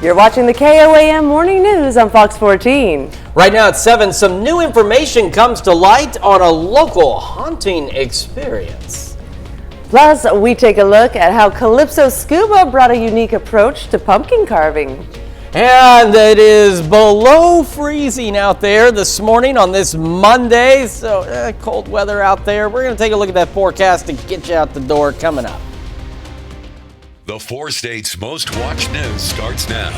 You're watching the KOAM Morning News on Fox 14. Right now at 7, some new information comes to light on a local haunting experience. Plus, we take a look at how Calypso Scuba brought a unique approach to pumpkin carving. And it is below freezing out there this morning on this Monday, so cold weather out there. We're going to take a look at that forecast and get you out the door coming up. The 4 states' most watched news starts now.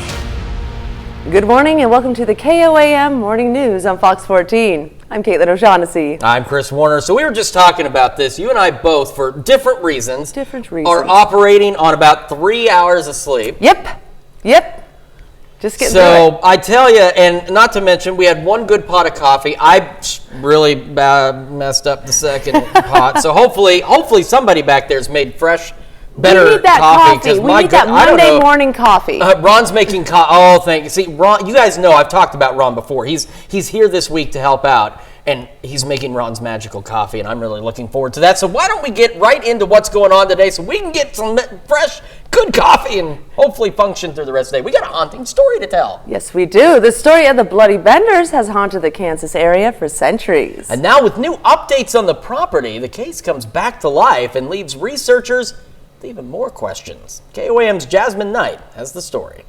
Good morning and welcome to the KOAM Morning News on Fox 14. I'm Caitlin O'Shaughnessy. I'm Chris Warner. So we were just talking about this. You and I both, for different reasons, are operating on about 3 hours of sleep. Yep. Just getting through So it. I tell you, and not to mention, we had one good pot of coffee. I really messed up the second pot. So hopefully somebody back there's made fresh, better we need that coffee. We need that Monday morning coffee. Ron's making coffee. Oh, thank you. See, Ron, you guys know I've talked about Ron before. He's here this week to help out, and he's making Ron's magical coffee, and I'm really looking forward to that. So why don't we get right into what's going on today so we can get some fresh, good coffee and hopefully function through the rest of the day. We got a haunting story to tell. Yes, we do. The story of the Bloody Benders has haunted the Kansas area for centuries. And now with new updates on the property, the case comes back to life and leaves researchers with even more questions. KOAM's Jasmine Knight has the story.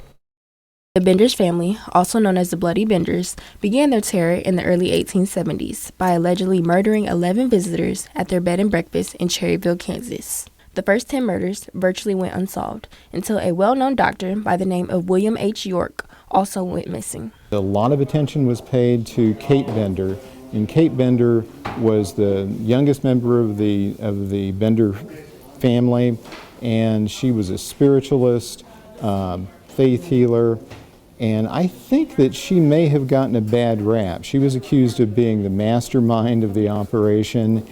The Benders family, also known as the Bloody Benders, began their terror in the early 1870s by allegedly murdering 11 visitors at their bed and breakfast in Cherryville, Kansas. The first 10 murders virtually went unsolved until a well-known doctor by the name of William H. York also went missing. A lot of attention was paid to Kate Bender, and Kate Bender was the youngest member of the Bender family, and she was a spiritualist, faith healer, and I think that she may have gotten a bad rap. She was accused of being the mastermind of the operation,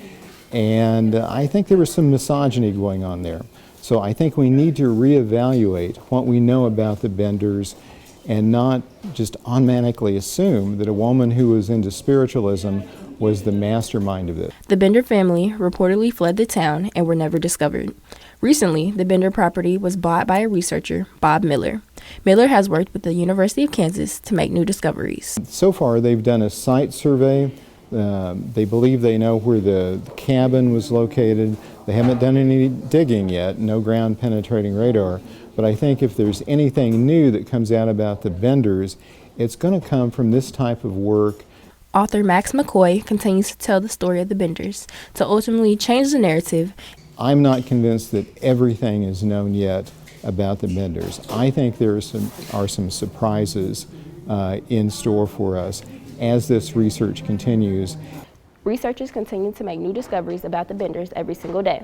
and I think there was some misogyny going on there. So I think we need to reevaluate what we know about the Benders and not just automatically assume that a woman who was into spiritualism was the mastermind of it. The Bender family reportedly fled the town and were never discovered. Recently, the Bender property was bought by a researcher, Bob Miller. Miller has worked with the University of Kansas to make new discoveries. So far, they've done a site survey. They believe they know where the cabin was located. They haven't done any digging yet, no ground penetrating radar. But I think if there's anything new that comes out about the Benders, it's going to come from this type of work. Author Max McCoy continues to tell the story of the Benders to ultimately change the narrative. I'm not convinced that everything is known yet about the Benders. I think there are some surprises in store for us as this research continues. Researchers continue to make new discoveries about the Benders every single day.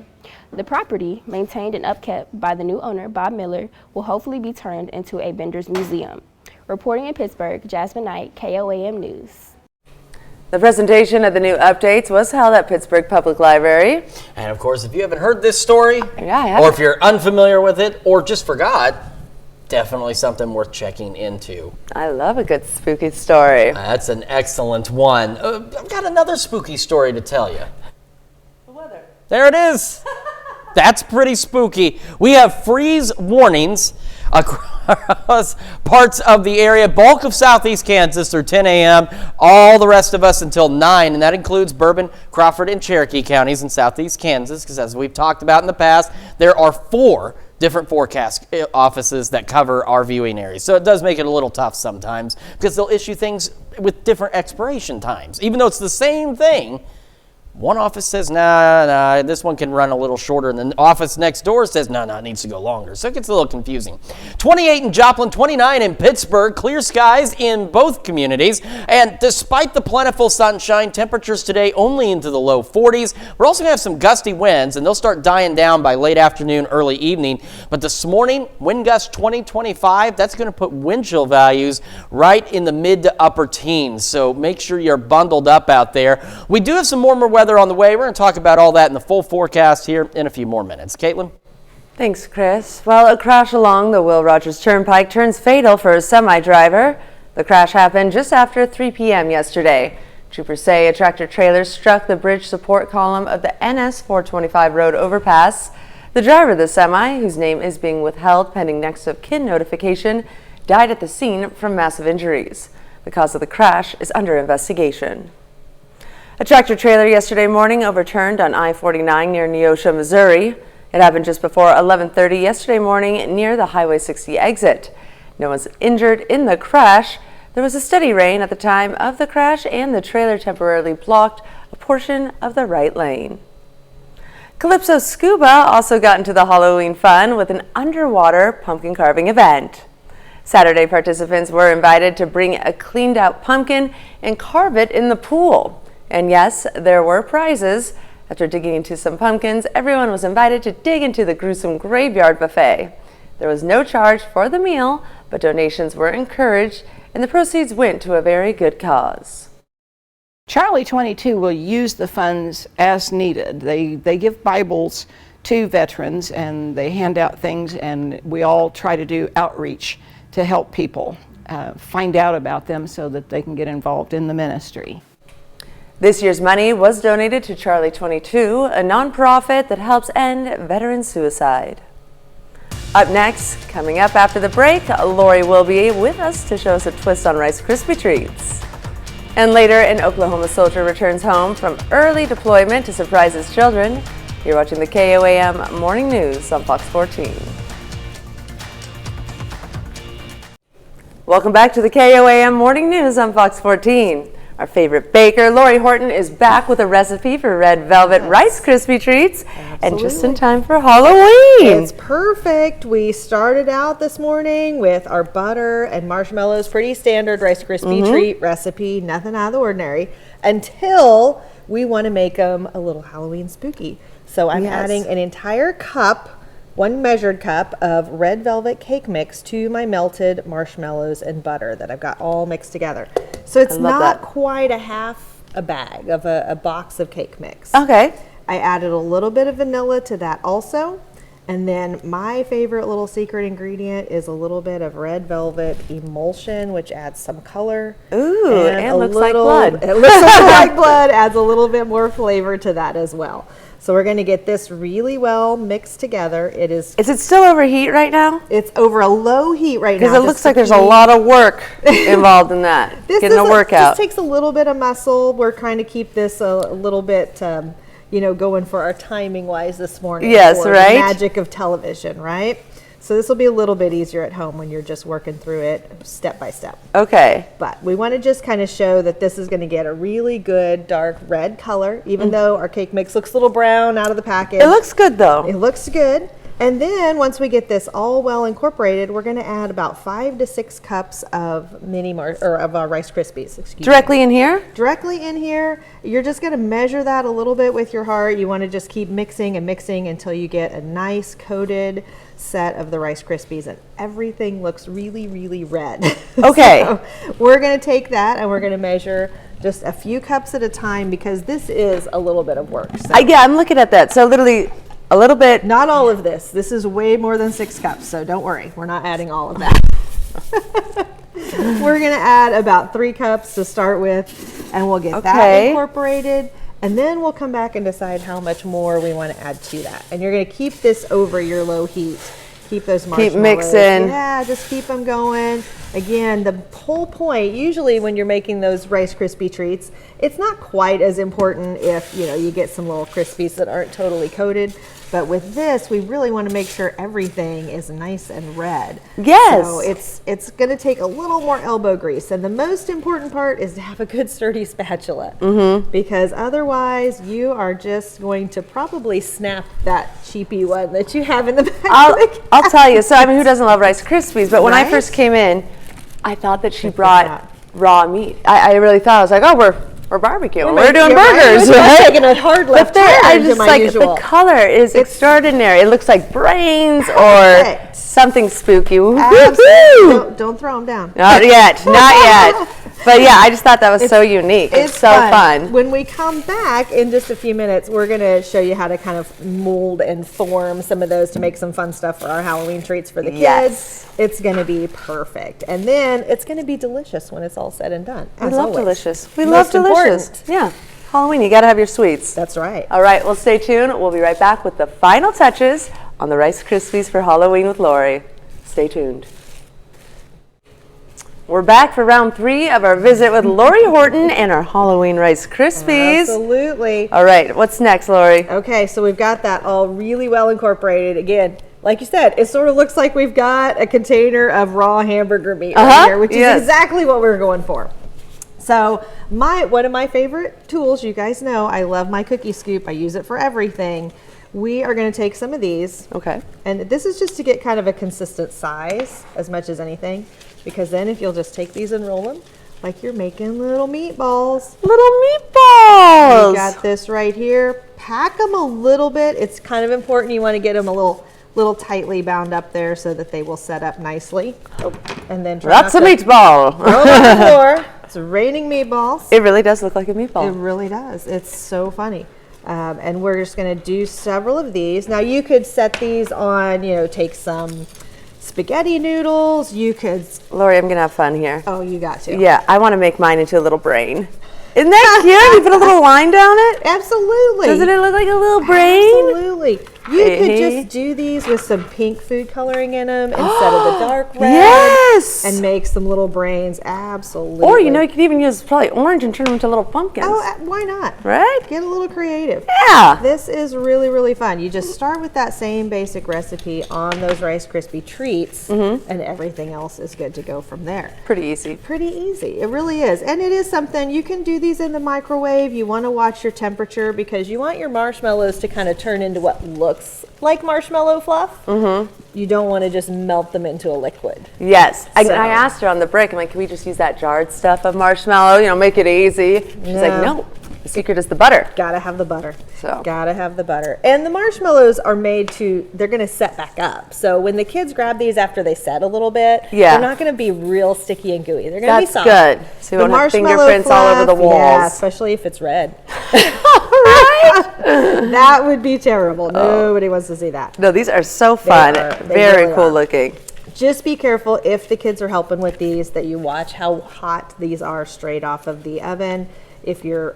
The property, maintained and upkept by the new owner, Bob Miller, will hopefully be turned into a Benders museum. Reporting in Pittsburgh, Jasmine Knight, KOAM News. The presentation of the new updates was held at Pittsburgh Public Library. And of course, if you haven't heard this story, Yeah, or if you're unfamiliar with it, or just forgot, definitely something worth checking into. I love a good spooky story. That's an excellent one. I've got another spooky story to tell you. The weather. There it is. That's pretty spooky. We have freeze warnings across parts of the area, bulk of southeast Kansas through 10 a.m., all the rest of us until 9, and that includes Bourbon, Crawford, and Cherokee counties in southeast Kansas, because as we've talked about in the past, there are 4 different forecast offices that cover our viewing areas. So it does make it a little tough sometimes because they'll issue things with different expiration times. Even though it's the same thing, one office says, nah, this one can run a little shorter, and the office next door says, no, it needs to go longer. So it gets a little confusing. 28 in Joplin, 29 in Pittsburgh, clear skies in both communities. And despite the plentiful sunshine, temperatures today only into the low 40s. We're also going to have some gusty winds, and they'll start dying down by late afternoon, early evening. But this morning, wind gust 20-25, that's going to put wind chill values right in the mid to upper teens. So make sure you're bundled up out there. We do have some warmer weather on the way. We're going to talk about all that in the full forecast here in a few more minutes. Caitlin? Thanks, Chris. Well, a crash along the Will Rogers Turnpike turns fatal for a semi-driver. The crash happened just after 3 p.m. yesterday. Troopers say a tractor-trailer struck the bridge support column of the NS 425 road overpass. The driver of the semi, whose name is being withheld pending next of kin notification, died at the scene from massive injuries. The cause of the crash is under investigation. A tractor trailer yesterday morning overturned on I-49 near Neosho, Missouri. It happened just before 11:30 yesterday morning near the Highway 60 exit. No one's injured in the crash. There was a steady rain at the time of the crash, and the trailer temporarily blocked a portion of the right lane. Calypso Scuba also got into the Halloween fun with an underwater pumpkin carving event. Saturday, participants were invited to bring a cleaned out pumpkin and carve it in the pool. And yes, there were prizes. After digging into some pumpkins, everyone was invited to dig into the gruesome graveyard buffet. There was no charge for the meal, but donations were encouraged, and the proceeds went to a very good cause. Charlie 22 will use the funds as needed. They give Bibles to veterans, and they hand out things, and we all try to do outreach to help people find out about them so that they can get involved in the ministry. This year's money was donated to Charlie 22, a nonprofit that helps end veteran suicide. Up next, coming up after the break, Lori will be with us to show us a twist on Rice Krispie treats. And later, an Oklahoma soldier returns home from early deployment to surprise his children. You're watching the KOAM Morning News on Fox 14. Welcome back to the KOAM Morning News on Fox 14. Our favorite baker, Lori Horton, is back with a recipe for red velvet Rice Krispie treats, and just in time for Halloween. It's perfect. We started out this morning with our butter and marshmallows, pretty standard Rice Krispie treat recipe, nothing out of the ordinary, until we want to make them a little Halloween spooky. So I'm adding an entire cup, one measured cup of red velvet cake mix to my melted marshmallows and butter that I've got all mixed together. So it's not quite a half a bag of a box of cake mix. Okay. I added a little bit of vanilla to that also. And then my favorite little secret ingredient is a little bit of red velvet emulsion, which adds some color. Ooh, and looks like blood. It looks like blood, adds a little bit more flavor to that as well. So we're going to get this really well mixed together. Is it still over heat right now? It's over a low heat right now. Because it looks like there's a lot of work involved in that. Getting a workout. This takes a little bit of muscle. We're trying to keep this a little bit, going for our timing wise this morning. Yes, right. The magic of television, right? So this will be a little bit easier at home when you're just working through it step by step. Okay. But we want to just kind of show that this is going to get a really good dark red color, even though our cake mix looks a little brown out of the package. It looks good though. It looks good. And then once we get this all well incorporated, we're going to add about 5 to 6 cups of Rice Krispies. Directly in here? Directly in here. You're just going to measure that a little bit with your heart. You want to just keep mixing and mixing until you get a nice coated set of the Rice Krispies, and everything looks really, really red. Okay. So we're going to take that and we're going to measure just a few cups at a time because this is a little bit of work. So. Yeah, I'm looking at that. So literally a little bit. Not all of this. This is way more than 6 cups, so don't worry. We're not adding all of that. We're going to add about 3 cups to start with, and we'll get that incorporated. And then we'll come back and decide how much more we want to add to that. And you're going to keep this over your low heat. Keep those marshmallows. Keep mixing. Yeah, just keep them going. Again, the whole point, usually when you're making those Rice Krispie treats, it's not quite as important if, you get some little Krispies that aren't totally coated. But with this, we really want to make sure everything is nice and red. Yes. So it's going to take a little more elbow grease. And the most important part is to have a good sturdy spatula. Because otherwise, you are just going to probably snap that cheapy one that you have in the back. I'll tell you. So, who doesn't love Rice Krispies? But when I first came in, I thought that she brought raw meat. I really thought, I was like, oh, we're barbecuing. We're doing burgers, right? Taking a hard left turn I just to my like usual. the color is extraordinary. It looks like brains or something spooky. Don't throw them down. Not yet, not yet. But yeah, I just thought that was so unique. It's so fun. When we come back in just a few minutes, we're going to show you how to kind of mold and form some of those to make some fun stuff for our Halloween treats for the kids. Yes. It's going to be perfect. And then it's going to be delicious when it's all said and done. We love delicious. We love delicious. Yeah. Halloween, you got to have your sweets. That's right. All right, well, stay tuned. We'll be right back with the final touches on the Rice Krispies for Halloween with Lori. Stay tuned. We're back for round 3 of our visit with Lori Horton and our Halloween Rice Krispies. Absolutely. All right, what's next, Lori? Okay, so we've got that all really well incorporated. Again, like you said, it sort of looks like we've got a container of raw hamburger meat right here, which is exactly what we're going for. So one of my favorite tools, you guys know, I love my cookie scoop. I use it for everything. We are going to take some of these. Okay. And this is just to get kind of a consistent size as much as anything, because then if you'll just take these and roll them like you're making little meatballs. Little meatballs! We got this right here. Pack them a little bit. It's kind of important. You want to get them a little tightly bound up there so that they will set up nicely. Oh, and then that's a meatball. Roll it on the floor. It's raining meatballs. It really does look like a meatball. It really does. It's so funny. And we're just going to do several of these. Now you could set these on, take some spaghetti noodles. You could. Lori, I'm going to have fun here. Oh, you got to. Yeah, I want to make mine into a little brain. Isn't that cute? You put a little line down it? Absolutely. Doesn't it look like a little brain? Absolutely. You could just do these with some pink food coloring in them instead of the dark red. Yes! And make some little brains. Absolutely. Or, you could even use probably orange and turn them into little pumpkins. Oh, why not? Right? Get a little creative. Yeah. This is really, really fun. You just start with that same basic recipe on those Rice Krispie treats, and everything else is good to go from there. Pretty easy. Pretty easy. It really is. And it is something, you can do these in the microwave. You want to watch your temperature because you want your marshmallows to kind of turn into what looks like marshmallow fluff. You don't want to just melt them into a liquid. Yes. I asked her on the break, I'm like, can we just use that jarred stuff of marshmallow, make it easy? She's like, no. The secret is the butter. Gotta have the butter. So. Gotta have the butter. And the marshmallows are made they're gonna set back up. So when the kids grab these after they set a little bit, they're not gonna be real sticky and gooey. They're gonna be soft. That's good. So you won't have fingerprints all over the walls. Yeah, especially if it's red. Right? That would be terrible. Nobody wants to see that. No, these are so fun. Very really cool looking. Just be careful if the kids are helping with these that you watch how hot these are straight off of the oven. If you're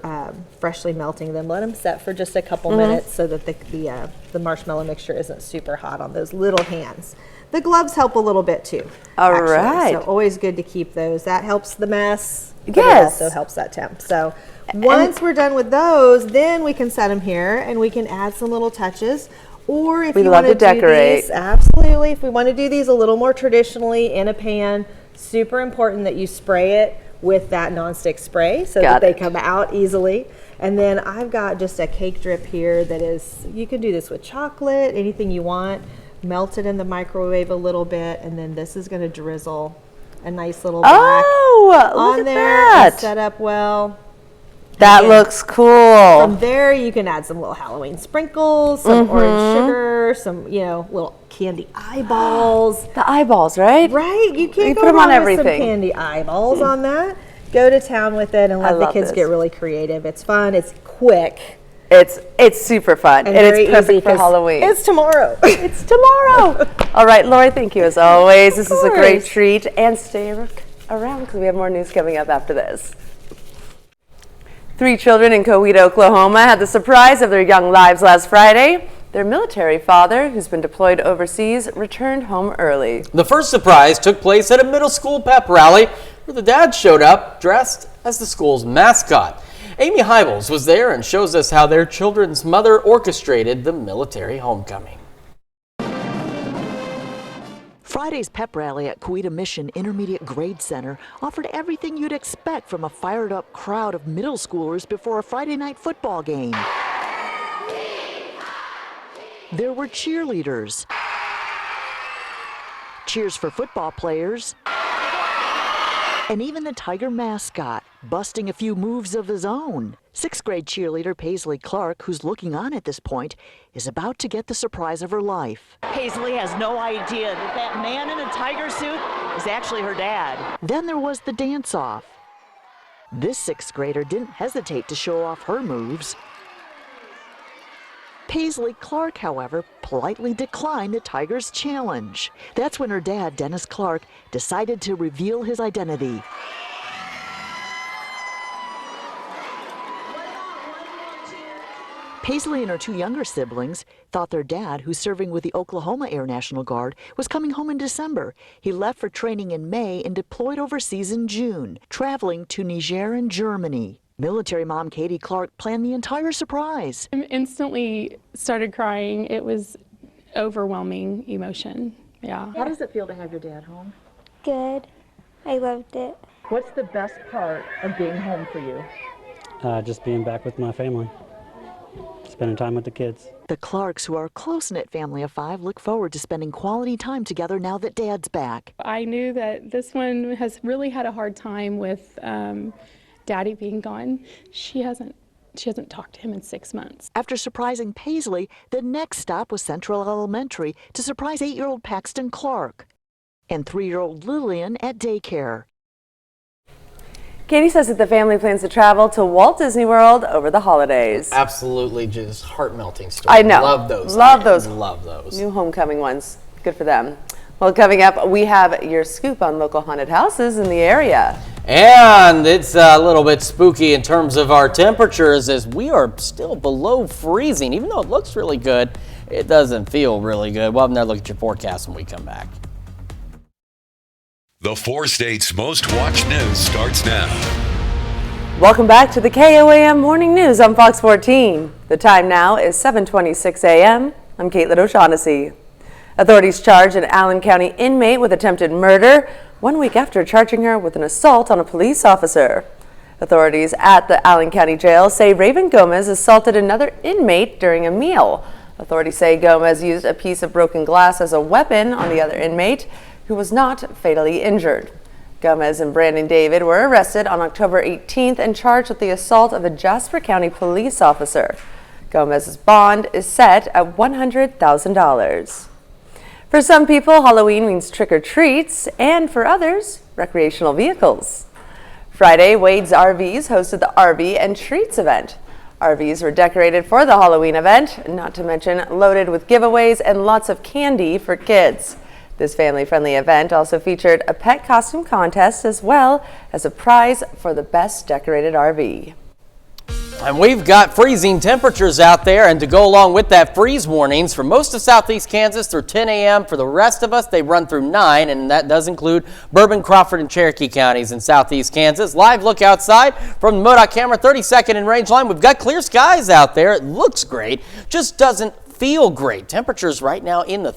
freshly melting them, let them set for just a couple minutes so that the marshmallow mixture isn't super hot on those little hands. The gloves help a little bit too. All right. So always good to keep those. That helps the mess. Yes. But it also helps that temp. So once we're done with those, then we can set them here and we can add some little touches. Or if you want to decorate. do these, absolutely. If we want to do these a little more traditionally in a pan, super important that you spray it with that nonstick spray so that they come out easily. And then I've got just a cake drip here that is, you can do this with chocolate, anything you want. Melt it in the microwave a little bit, and then this is going to drizzle a nice little black on there and set up well. That looks cool. From there, you can add some little Halloween sprinkles, some orange sugar, some, little candy eyeballs. The eyeballs, right? Right. You can't go put them wrong on with some everything. candy eyeballs on that. Go to town with it and let the kids this. get really creative. It's fun. It's quick. It's super fun. And it's perfect for Halloween. It's tomorrow. It's tomorrow. All right, Lori, thank you as always. This is a great treat. And stay around because we have more news coming up after this. 3 children in Coweta, Oklahoma had the surprise of their young lives last Friday. Their military father, who's been deployed overseas, returned home early. The first surprise took place at a middle school pep rally where the dad showed up dressed as the school's mascot. Amy Hybels was there and shows us how their children's mother orchestrated the military homecoming. Friday's pep rally at Coweta Mission Intermediate Grade Center offered everything you'd expect from a fired-up crowd of middle schoolers before a Friday night football game. There were cheerleaders, cheers for football players, and even the Tiger mascot busting a few moves of his own. 6th grade cheerleader Paisley Clark, who's looking on at this point, is about to get the surprise of her life. Paisley has no idea that that man in a tiger suit is actually her dad. Then there was the dance-off. This 6th grader didn't hesitate to show off her moves. Paisley Clark, however, politely declined the Tigers' challenge. That's when her dad, Dennis Clark, decided to reveal his identity. Paisley and her two younger siblings thought their dad, who's serving with the Oklahoma Air National Guard, was coming home in December. He left for training in May and deployed overseas in June, traveling to Niger and Germany. Military mom Katie Clark planned the entire surprise. I instantly started crying. It was overwhelming emotion. Yeah. How does it feel to have your dad home? Good. I loved it. What's the best part of being home for you? Just being back with my family, spending time with the kids. The Clarks, who are a close-knit family of 5, look forward to spending quality time together now that Dad's back. I knew that this one has really had a hard time with Daddy being gone. She hasn't talked to him in 6 months. After surprising Paisley, the next stop was Central Elementary to surprise 8-year-old Paxton Clark and 3-year-old Lillian at daycare. Katie says that the family plans to travel to Walt Disney World over the holidays. Absolutely just heart-melting story. I know. Love those. Love those. Love those. New homecoming ones. Good for them. Well, coming up, we have your scoop on local haunted houses in the area. And it's a little bit spooky in terms of our temperatures as we are still below freezing. Even though it looks really good, it doesn't feel really good. We'll have another look at your forecast when we come back. The 4 states' most watched news starts now. Welcome back to the KOAM Morning News on Fox 14. The time now is 7:26 a.m. I'm Caitlin O'Shaughnessy. Authorities charge an Allen County inmate with attempted murder 1 week after charging her with an assault on a police officer. Authorities at the Allen County Jail say Raven Gomez assaulted another inmate during a meal. Authorities say Gomez used a piece of broken glass as a weapon on the other inmate, who was not fatally injured. Gomez and Brandon David were arrested on October 18th and charged with the assault of a Jasper County police officer. Gomez's bond is set at $100,000. For some people, Halloween means trick-or-treats, and for others, recreational vehicles. Friday, Wade's RVs hosted the RV and Treats event. RVs were decorated for the Halloween event, not to mention loaded with giveaways and lots of candy for kids. This family-friendly event also featured a pet costume contest as well as a prize for the best decorated RV. And we've got freezing temperatures out there, and to go along with that, freeze warnings for most of southeast Kansas through 10 a.m. For the rest of us, they run through 9, and that does include Bourbon, Crawford, and Cherokee counties in southeast Kansas. Live look outside from the MoDOT camera, 32nd and range line. We've got clear skies out there. It looks great, just doesn't feel great. Temperatures right now in the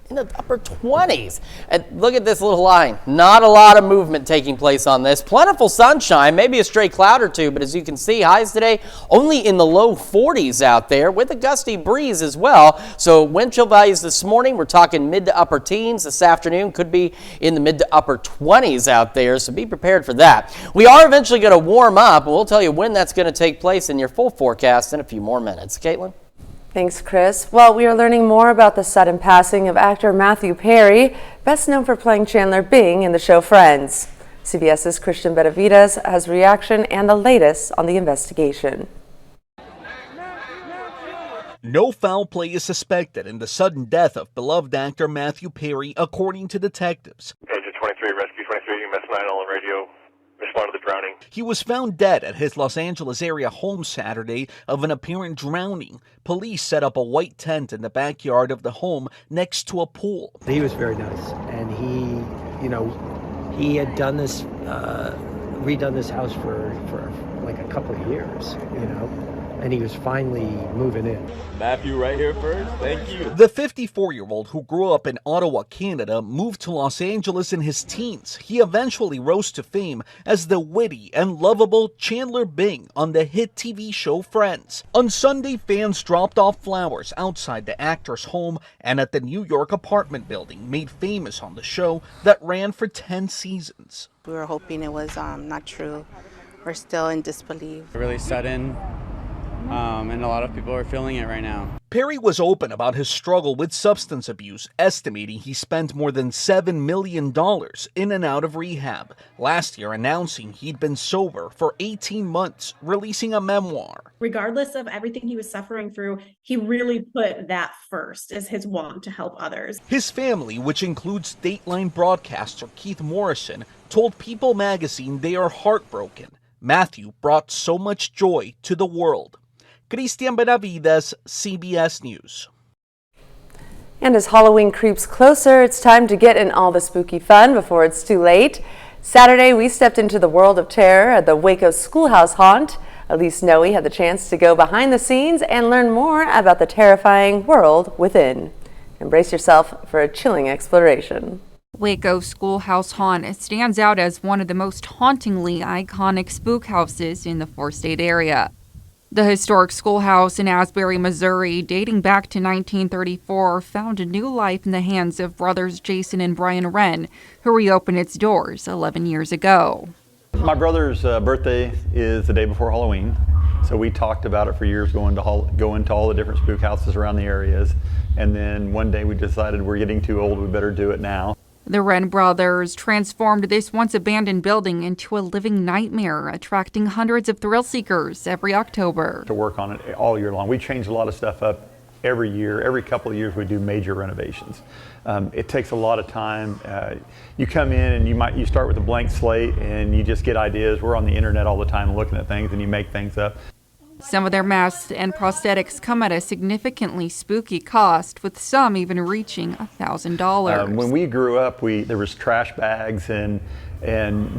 upper 20s. And look at this little line. Not a lot of movement taking place on this. Plentiful sunshine, maybe a stray cloud or two, but as you can see, highs today only in the low 40s out there with a gusty breeze as well. So wind chill values this morning, we're talking mid to upper teens. This afternoon could be in the mid to upper 20s out there, so be prepared for that. We are eventually going to warm up, and we'll tell you when that's going to take place in your full forecast in a few more minutes. Caitlin? Thanks, Chris. Well, we are learning more about the sudden passing of actor Matthew Perry, best known for playing Chandler Bing in the show Friends. CBS's Christian Benavides has reaction and the latest on the investigation. No foul play is suspected in the sudden death of beloved actor Matthew Perry, according to detectives. Agent 23, Rescue 23, UMS 9 on radio. Respond to the drowning. He was found dead at his Los Angeles area home Saturday of an apparent drowning. Police set up a white tent in the backyard of the home next to a pool. He was very nice, and he had done this, redone this house for like a couple of years, and he was finally moving in. Matthew right here first. Thank you. The 54-year-old who grew up in Ottawa, Canada, moved to Los Angeles in his teens. He eventually rose to fame as the witty and lovable Chandler Bing on the hit TV show Friends. On Sunday, fans dropped off flowers outside the actor's home and at the New York apartment building made famous on the show that ran for 10 seasons. We were hoping it was not true. We're still in disbelief. Really sudden. And a lot of people are feeling it right now. Perry was open about his struggle with substance abuse, estimating he spent more than $7 million in and out of rehab. Last year, announcing he'd been sober for 18 months, releasing a memoir. Regardless of everything he was suffering through, he really put that first as his want to help others. His family, which includes Dateline broadcaster Keith Morrison, told People magazine they are heartbroken. Matthew brought so much joy to the world. Cristian Benavides, CBS News. And as Halloween creeps closer, it's time to get in all the spooky fun before it's too late. Saturday, we stepped into the world of terror at the Waco Schoolhouse Haunt. Elise Noe had the chance to go behind the scenes and learn more about the terrifying world within. Embrace yourself for a chilling exploration. Waco Schoolhouse Haunt stands out as one of the most hauntingly iconic spook houses in the four-state area. The historic schoolhouse in Asbury, Missouri, dating back to 1934, found a new life in the hands of brothers Jason and Brian Wren, who reopened its doors 11 years ago. My brother's birthday is the day before Halloween, so we talked about it for years, going into all the different spook houses around the areas, and then one day we decided we're getting too old, we better do it now. The Wren brothers transformed this once abandoned building into a living nightmare, attracting hundreds of thrill seekers every October. To work on it all year long. We change a lot of stuff up every year. Every couple of years we do major renovations. It takes a lot of time. You come in and you start with a blank slate and you just get ideas. We're on the internet all the time looking at things and you make things up. Some of their masks and prosthetics come at a significantly spooky cost, with some even reaching $1,000. When we grew up, there was trash bags and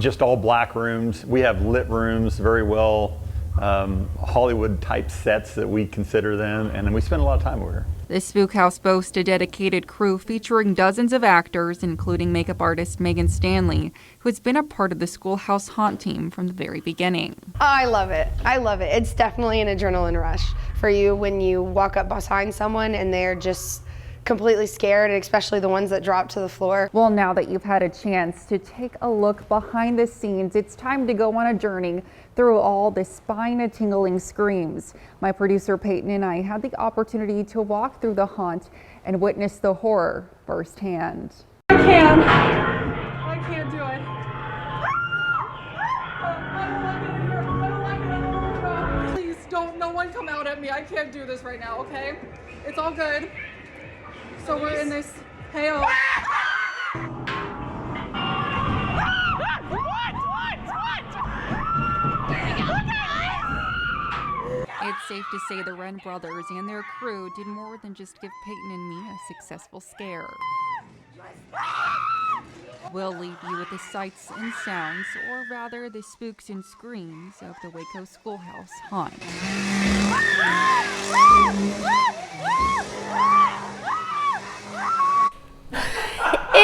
just all black rooms. We have lit rooms, very well Hollywood type sets that we consider them, and then we spend a lot of time over here. The spook house boasts a dedicated crew featuring dozens of actors, including makeup artist Megan Stanley, who has been a part of the Schoolhouse Haunt team from the very beginning. I love it. I love it. It's definitely an adrenaline rush for you when you walk up behind someone and they're just completely scared, especially the ones that drop to the floor. Well, now that you've had a chance to take a look behind the scenes, it's time to go on a journey through all the spine-tingling screams. My producer Peyton and I had the opportunity to walk through the haunt and witness the horror firsthand. I can't do it. Please don't, no one come out at me. I can't do this right now, okay? It's all good. So we're in this hail. It's safe to say the Wren brothers and their crew did more than just give Peyton and me a successful scare. We'll leave you with the sights and sounds, or rather the spooks and screams of the Waco Schoolhouse Haunt.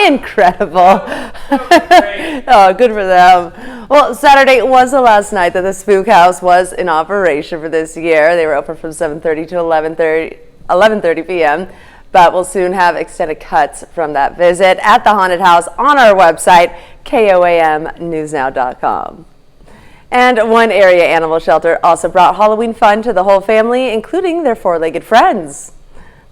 Incredible. Oh, good for them. Well, Saturday was the last night that the spook house was in operation for this year. They were open from 7:30 to 11:30 p.m., but we'll soon have extended cuts from that visit at the haunted house on our website, KOAMnewsnow.com. And one area animal shelter also brought Halloween fun to the whole family, including their four-legged friends.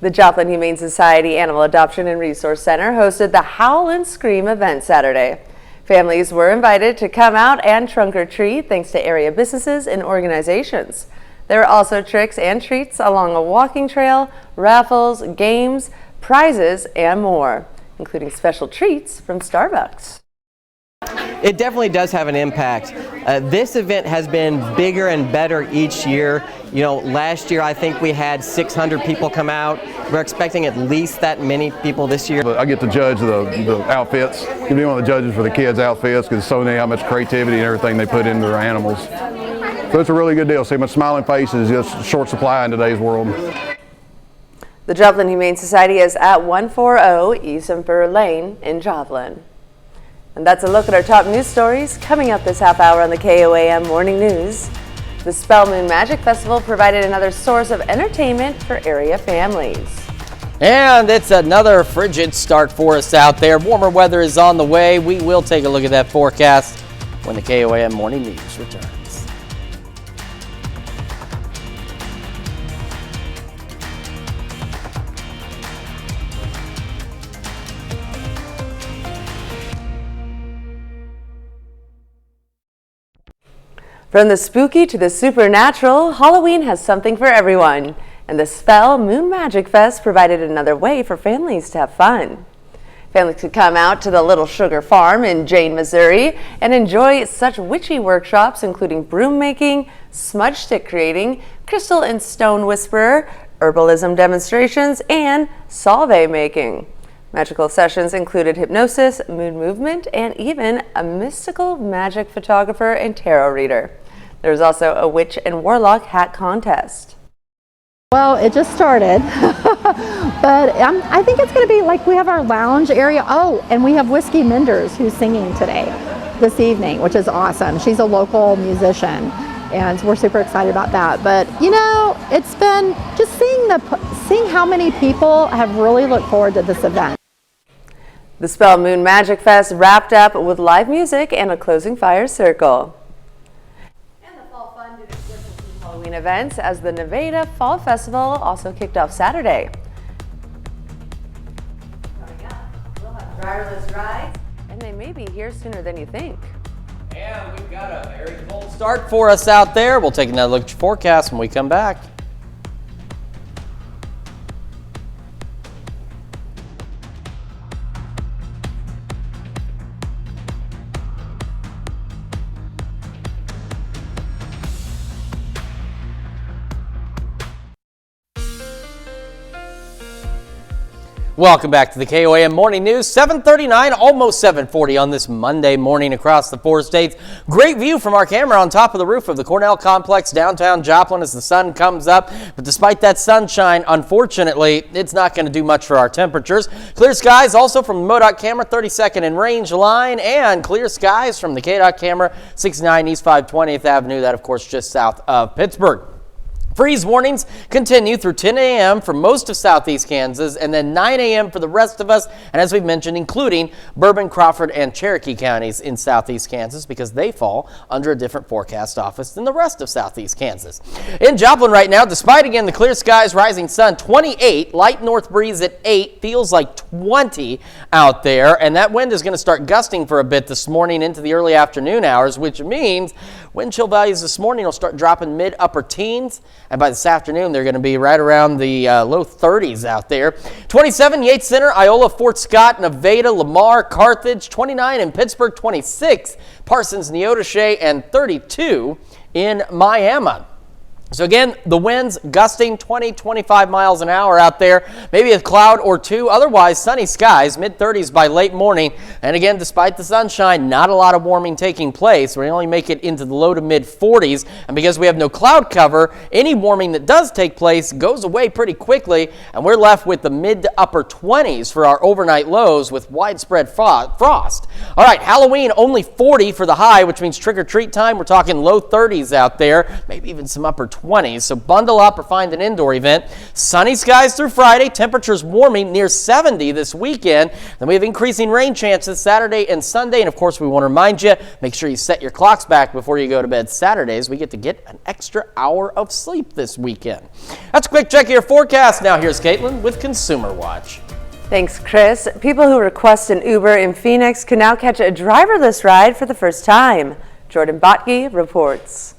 The Joplin Humane Society Animal Adoption and Resource Center hosted the Howl and Scream event Saturday. Families were invited to come out and trunk or treat thanks to area businesses and organizations. There were also tricks and treats along a walking trail, raffles, games, prizes, and more, including special treats from Starbucks. It definitely does have an impact. This event has been bigger and better each year. You know, last year I think we had 600 people come out. We're expecting at least that many people this year. I get to judge the outfits, to be one of the judges for the kids' outfits, because it's so neat how much creativity and everything they put into their animals. So it's a really good deal. See, my smiling face is just short supply in today's world. The Joplin Humane Society is at 140 East Emperor Lane in Joplin. And that's a look at our top news stories coming up this half hour on the KOAM Morning News. The Spell Moon Magic Festival provided another source of entertainment for area families. And it's another frigid start for us out there. Warmer weather is on the way. We will take a look at that forecast when the KOAM Morning News returns. From the spooky to the supernatural, Halloween has something for everyone. And the Spell Moon Magic Fest provided another way for families to have fun. Families could come out to the Little Sugar Farm in Jane, Missouri and enjoy such witchy workshops including broom making, smudge stick creating, crystal and stone whisperer, herbalism demonstrations, and solvay making. Magical sessions included hypnosis, moon movement, and even a mystical magic photographer and tarot reader. There was also a witch and warlock hat contest. Well, it just started, but I think it's going to be like we have our lounge area. Oh, and we have Whiskey Menders who's singing this evening, which is awesome. She's a local musician, and we're super excited about that. But you know, it's been just seeing how many people have really looked forward to this event. The Spell Moon Magic Fest wrapped up with live music and a closing fire circle. Halloween events as the Nevada Fall Festival also kicked off Saturday. Coming up, we'll have driverless rides, and they may be here sooner than you think. And we've got a very cold start for us out there. We'll take another look at your forecast when we come back. Welcome back to the KOAM Morning News. 7:39, almost 7:40 on this Monday morning across the 4 states. Great view from our camera on top of the roof of the Cornell Complex downtown Joplin as the sun comes up. But despite that sunshine, unfortunately, it's not going to do much for our temperatures. Clear skies also from the MoDOT camera 32nd and Range line, and clear skies from the KDOT camera 69 East 520th Avenue. That, of course, just south of Pittsburgh. Freeze warnings continue through 10 a.m. for most of southeast Kansas and then 9 a.m. for the rest of us. And as we've mentioned, including Bourbon, Crawford, and Cherokee counties in southeast Kansas because they fall under a different forecast office than the rest of southeast Kansas. In Joplin right now, despite again the clear skies, rising sun, 28, light north breeze at 8, feels like 20 out there. And that wind is going to start gusting for a bit this morning into the early afternoon hours, which means wind chill values this morning will start dropping mid-upper teens. And by this afternoon, they're going to be right around the low 30s out there. 27, Yates Center, Iola, Fort Scott, Nevada, Lamar, Carthage. 29 in Pittsburgh, 26, Parsons, Neodesha, and 32 in Miami. So again, the winds gusting 20, 25 miles an hour out there, maybe a cloud or two, otherwise sunny skies, mid-30s by late morning. And again, despite the sunshine, not a lot of warming taking place. We only make it into the low to mid-40s. And because we have no cloud cover, any warming that does take place goes away pretty quickly. And we're left with the mid to upper 20s for our overnight lows with widespread frost. All right, Halloween only 40 for the high, which means trick-or-treat time. We're talking low 30s out there, maybe even some upper 20s, so bundle up or find an indoor event. Sunny skies through Friday, temperatures warming near 70 this weekend. Then we have increasing rain chances Saturday and Sunday, and of course we want to remind you, make sure you set your clocks back before you go to bed Saturdays. We get to get an extra hour of sleep this weekend. That's a quick check of your forecast. Now here's Caitlin with Consumer Watch. Thanks, Chris. People who request an Uber in Phoenix can now catch a driverless ride for the first time. Jordan Botke reports.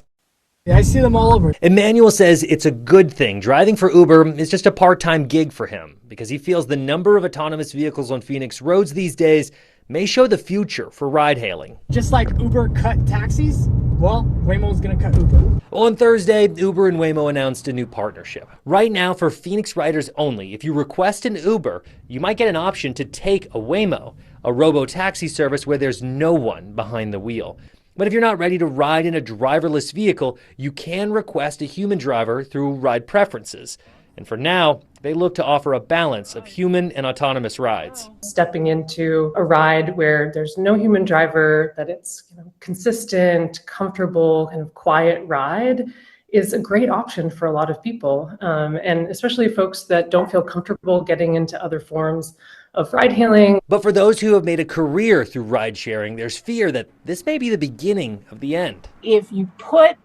Yeah, I see them all over. Emmanuel says it's a good thing. Driving for Uber is just a part-time gig for him because he feels the number of autonomous vehicles on Phoenix roads these days may show the future for ride-hailing. Just like Uber cut taxis, well, Waymo's going to cut Uber. On Thursday, Uber and Waymo announced a new partnership. Right now, for Phoenix riders only, if you request an Uber, you might get an option to take a Waymo, a robo-taxi service where there's no one behind the wheel. But if you're not ready to ride in a driverless vehicle, you can request a human driver through Ride Preferences. And for now, they look to offer a balance of human and autonomous rides. Stepping into a ride where there's no human driver, that it's consistent, comfortable, kind of quiet ride is a great option for a lot of people. And especially folks that don't feel comfortable getting into other forms of ride hailing. But for those who have made a career through ride sharing, there's fear that this may be the beginning of the end. If you put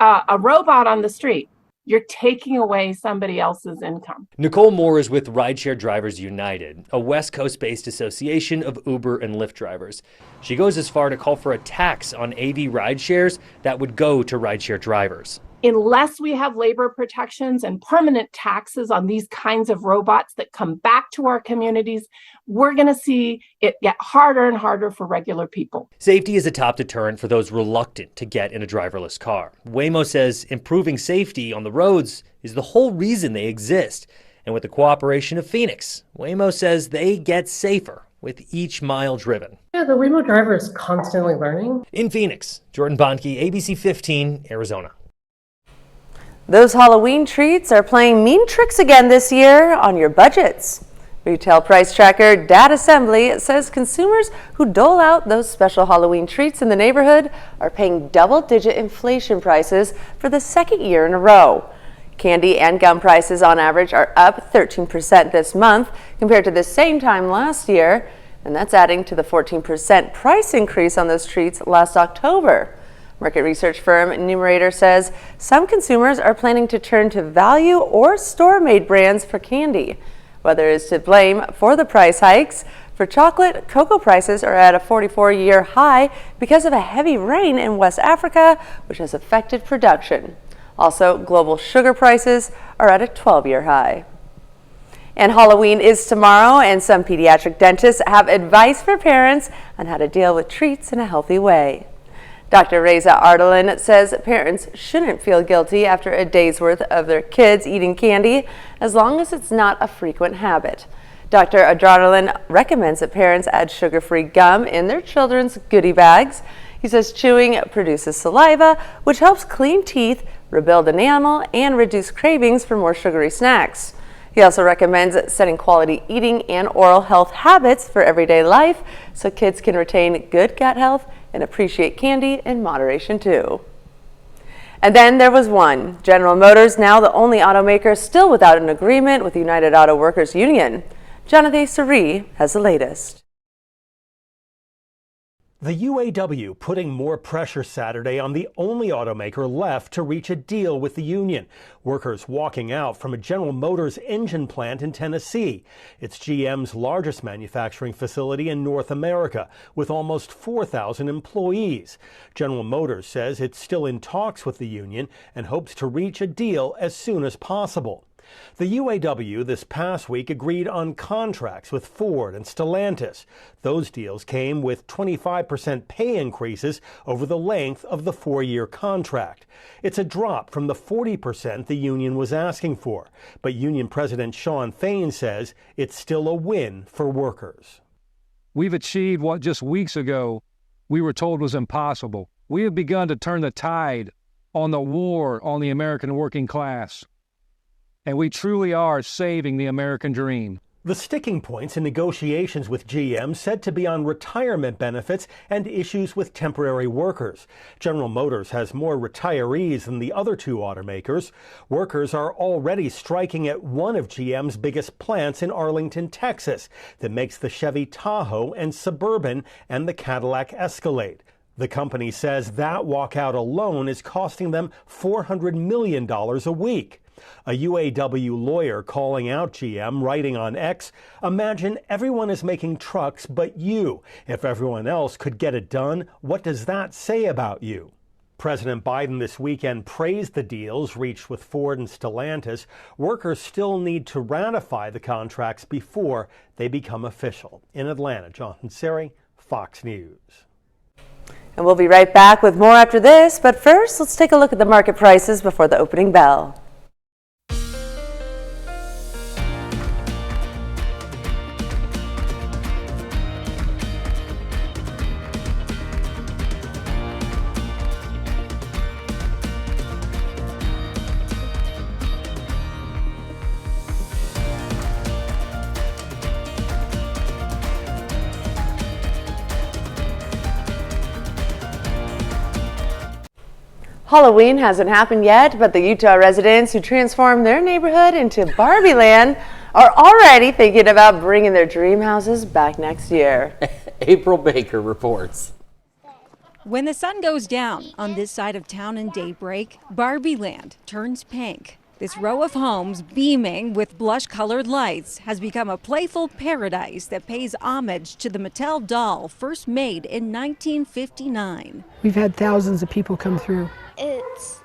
a robot on the street, you're taking away somebody else's income. Nicole Moore is with Rideshare Drivers United, a West Coast-based association of Uber and Lyft drivers. She goes as far to call for a tax on AV ride shares that would go to rideshare drivers. unless we have labor protections and permanent taxes on these kinds of robots that come back to our communities, we're going to see it get harder and harder for regular people. Safety is a top deterrent for those reluctant to get in a driverless car. Waymo says improving safety on the roads is the whole reason they exist. And with the cooperation of Phoenix, Waymo says they get safer with each mile driven. Yeah, the Waymo driver is constantly learning. In Phoenix, Jordan Bonnke, ABC 15, Arizona. Those Halloween treats are playing mean tricks again this year on your budgets. Retail price tracker Data Assembly says consumers who dole out those special Halloween treats in the neighborhood are paying double-digit inflation prices for the second year in a row. Candy and gum prices on average are up 13% this month compared to the same time last year, and that's adding to the 14% price increase on those treats last October. Market research firm Numerator says some consumers are planning to turn to value or store-made brands for candy. Whether it's to blame for the price hikes, for chocolate, cocoa prices are at a 44-year high because of a heavy rain in West Africa, which has affected production. Also, global sugar prices are at a 12-year high. And Halloween is tomorrow, and some pediatric dentists have advice for parents on how to deal with treats in a healthy way. Dr. Reza Ardalin says parents shouldn't feel guilty after a day's worth of their kids eating candy, as long as it's not a frequent habit. Dr. Ardalin recommends that parents add sugar-free gum in their children's goodie bags. He says chewing produces saliva, which helps clean teeth, rebuild enamel, and reduce cravings for more sugary snacks. He also recommends setting quality eating and oral health habits for everyday life so kids can retain good gut health and appreciate candy in moderation too. And then there was one. General Motors, now the only automaker still without an agreement with the United Auto Workers Union. Jonathan Suri has the latest. The UAW putting more pressure Saturday on the only automaker left to reach a deal with the union. Workers walking out from a General Motors engine plant in Tennessee. It's GM's largest manufacturing facility in North America, with almost 4,000 employees. General Motors says it's still in talks with the union and hopes to reach a deal as soon as possible. The UAW this past week agreed on contracts with Ford and Stellantis. Those deals came with 25% pay increases over the length of the 4-year contract. It's a drop from the 40% the union was asking for, but Union President Shawn Fain says it's still a win for workers. We've achieved what just weeks ago we were told was impossible. We have begun to turn the tide on the war on the American working class. And we truly are saving the American dream. The sticking points in negotiations with GM said to be on retirement benefits and issues with temporary workers. General Motors has more retirees than the other two automakers. Workers are already striking at one of GM's biggest plants in Arlington, Texas, that makes the Chevy Tahoe and Suburban and the Cadillac Escalade. The company says that walkout alone is costing them $400 million a week. A UAW lawyer calling out GM, writing on X, "Imagine everyone is making trucks but you. If everyone else could get it done, what does that say about you?" President Biden this weekend praised the deals reached with Ford and Stellantis. Workers still need to ratify the contracts before they become official. In Atlanta, Jonathan Seri, Fox News. And we'll be right back with more after this, but first, let's take a look at the market prices before the opening bell. Halloween hasn't happened yet, but the Utah residents who transformed their neighborhood into Barbie Land are already thinking about bringing their dream houses back next year. April Baker reports. When the sun goes down on this side of town in daybreak, Barbie Land turns pink. This row of homes beaming with blush-colored lights has become a playful paradise that pays homage to the Mattel doll first made in 1959. We've had thousands of people come through. It's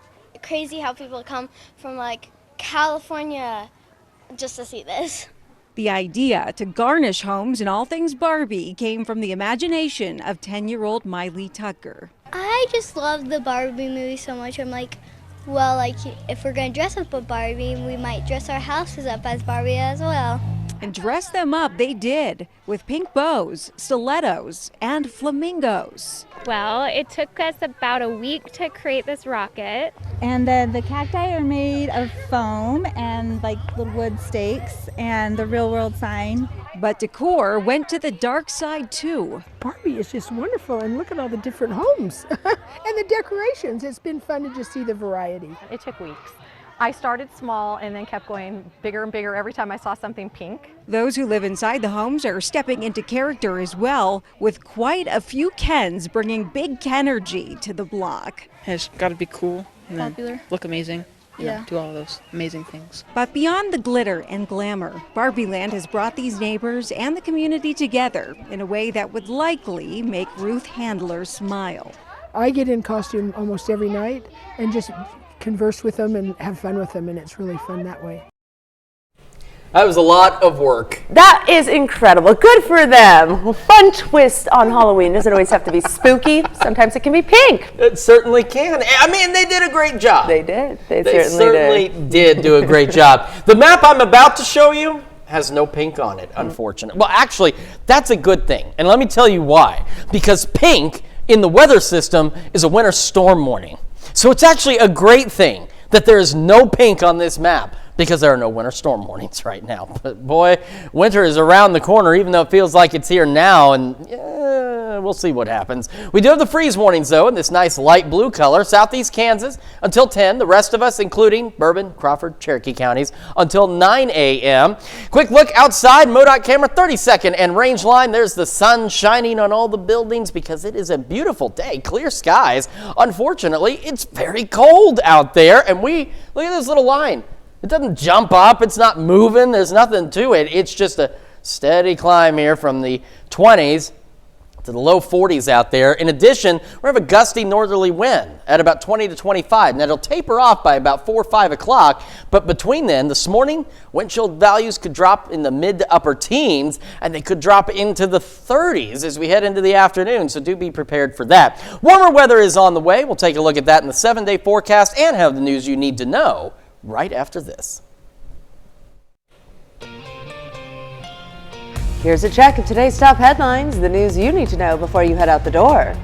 crazy how people come from like California just to see this. The idea to garnish homes and all things Barbie came from the imagination of 10-year-old Miley Tucker. I just love the Barbie movie so much. I'm like, well, like if we're gonna dress up a Barbie, we might dress our houses up as Barbie as well. And dress them up they did, with pink bows, stilettos, and flamingos. Well, it took us about a week to create this rocket. And the cacti are made of foam and like little wood stakes and the real world sign. But decor went to the dark side too. Barbie is just wonderful, and look at all the different homes and the decorations. It's been fun to just see the variety. It took weeks. I started small and then kept going bigger and bigger every time I saw something pink. Those who live inside the homes are stepping into character as well, with quite a few Kens bringing big Kenergy to the block. It's got to be cool and Popular. then look amazing. You know, Yeah. do all those amazing things. But beyond the glitter and glamour, Barbie Land has brought these neighbors and the community together in a way that would likely make Ruth Handler smile. I get in costume almost every night and just converse with them and have fun with them, and it's really fun that way. That was a lot of work. That is incredible. Good for them. Fun twist on Halloween. Doesn't always have to be spooky. Sometimes it can be pink. It certainly can. I mean, they did a great job. They did. They certainly did do a great job. The map I'm about to show you has no pink on it, unfortunately. Well, actually, that's a good thing. And let me tell you why. Because pink in the weather system is a winter storm warning. So it's actually a great thing that there is no pink on this map, because there are no winter storm warnings right now. But boy, winter is around the corner, even though it feels like it's here now, and we'll see what happens. We do have the freeze warnings, though, in this nice light blue color. Southeast Kansas until 10. The rest of us, including Bourbon, Crawford, Cherokee counties, until 9 a.m. Quick look outside, MoDOT camera 32nd and range line. There's the sun shining on all the buildings because it is a beautiful day, clear skies. Unfortunately, it's very cold out there, and look at this little line. It doesn't jump up. It's not moving. There's nothing to it. It's just a steady climb here from the 20s to the low 40s out there. In addition, we have a gusty northerly wind at about 20 to 25, and that'll taper off by about 4 or 5 o'clock. But between then, this morning, wind chill values could drop in the mid to upper teens, and they could drop into the 30s as we head into the afternoon, so do be prepared for that. Warmer weather is on the way. We'll take a look at that in the 7-day forecast and have the news you need to know right after this. Here's a check of today's top headlines, the news you need to know before you head out the door.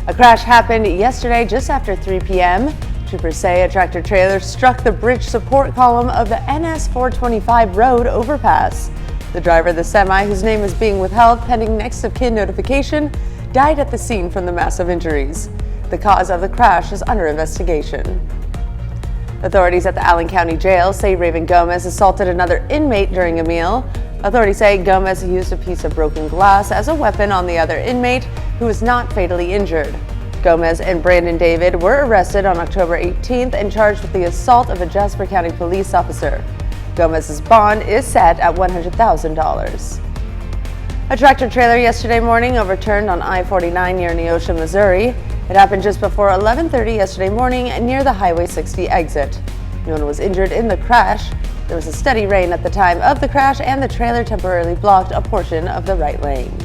A crash happened yesterday just after 3 p.m. Troopers say a tractor trailer struck the bridge support column of the NS 425 road overpass. The driver of the semi, whose name is being withheld pending next of kin notification, died at the scene from the massive injuries. The cause of the crash is under investigation. Authorities at the Allen County Jail say Raven Gomez assaulted another inmate during a meal. Authorities say Gomez used a piece of broken glass as a weapon on the other inmate, who was not fatally injured. Gomez and Brandon David were arrested on October 18th and charged with the assault of a Jasper County police officer. Gomez's bond is set at $100,000. A tractor trailer yesterday morning overturned on I-49 near Neosho, Missouri. It happened just before 11:30 yesterday morning near the Highway 60 exit. No one was injured in the crash. There was a steady rain at the time of the crash, and the trailer temporarily blocked a portion of the right lane.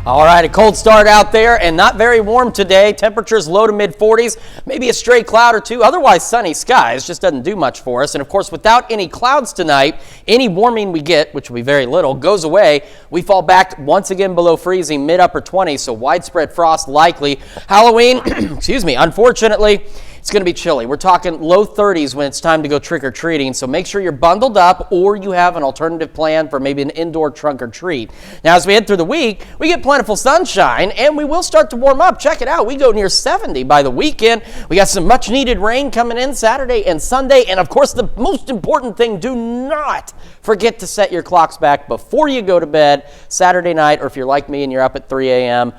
All right, a cold start out there and not very warm today. Temperatures low to mid 40s, maybe a stray cloud or two. Otherwise sunny skies, just doesn't do much for us. And of course, without any clouds tonight, any warming we get, which will be very little, goes away. We fall back once again below freezing, mid upper 20s, so widespread frost likely. Halloween, excuse me, unfortunately, it's going to be chilly. We're talking low 30s when it's time to go trick-or-treating, so make sure you're bundled up or you have an alternative plan for maybe an indoor trunk or treat. Now, as we head through the week, we get plentiful sunshine, and we will start to warm up. Check it out. We go near 70 by the weekend. We got some much-needed rain coming in Saturday and Sunday, and of course, the most important thing, do not forget to set your clocks back before you go to bed Saturday night, or if you're like me and you're up at 3 a.m.,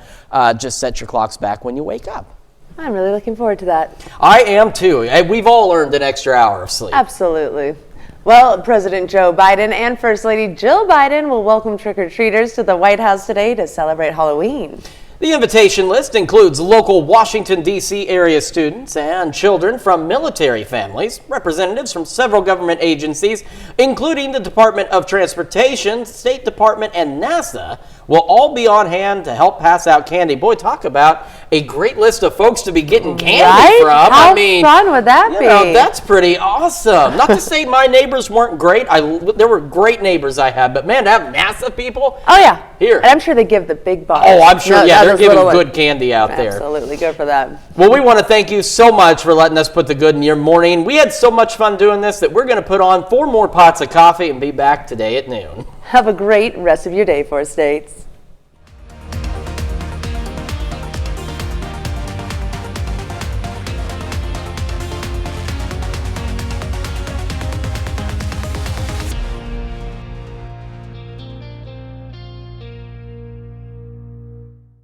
just set your clocks back when you wake up. I'm really looking forward to that. I am too. We've all earned an extra hour of sleep. Absolutely. Well, President Joe Biden and First Lady Jill Biden will welcome trick-or-treaters to the White House today to celebrate Halloween. The invitation list includes local Washington, D.C. area students and children from military families, representatives from several government agencies, including the Department of Transportation, State Department, and NASA, will all be on hand to help pass out candy. Boy, talk about a great list of folks to be getting candy from. How I mean, fun would that be? that's pretty awesome. Not to say my neighbors weren't great. There were great neighbors I had, but man, to have NASA people. Oh yeah. Here. And I'm sure they give the big bucks. Oh, I'm sure. Yeah, they're giving little good candy out there. Absolutely, good for them. Well, we want to thank you so much for letting us put the good in your morning. We had so much fun doing this that we're going to put on 4 more pots of coffee and be back today at noon. Have a great rest of your day, 4 States.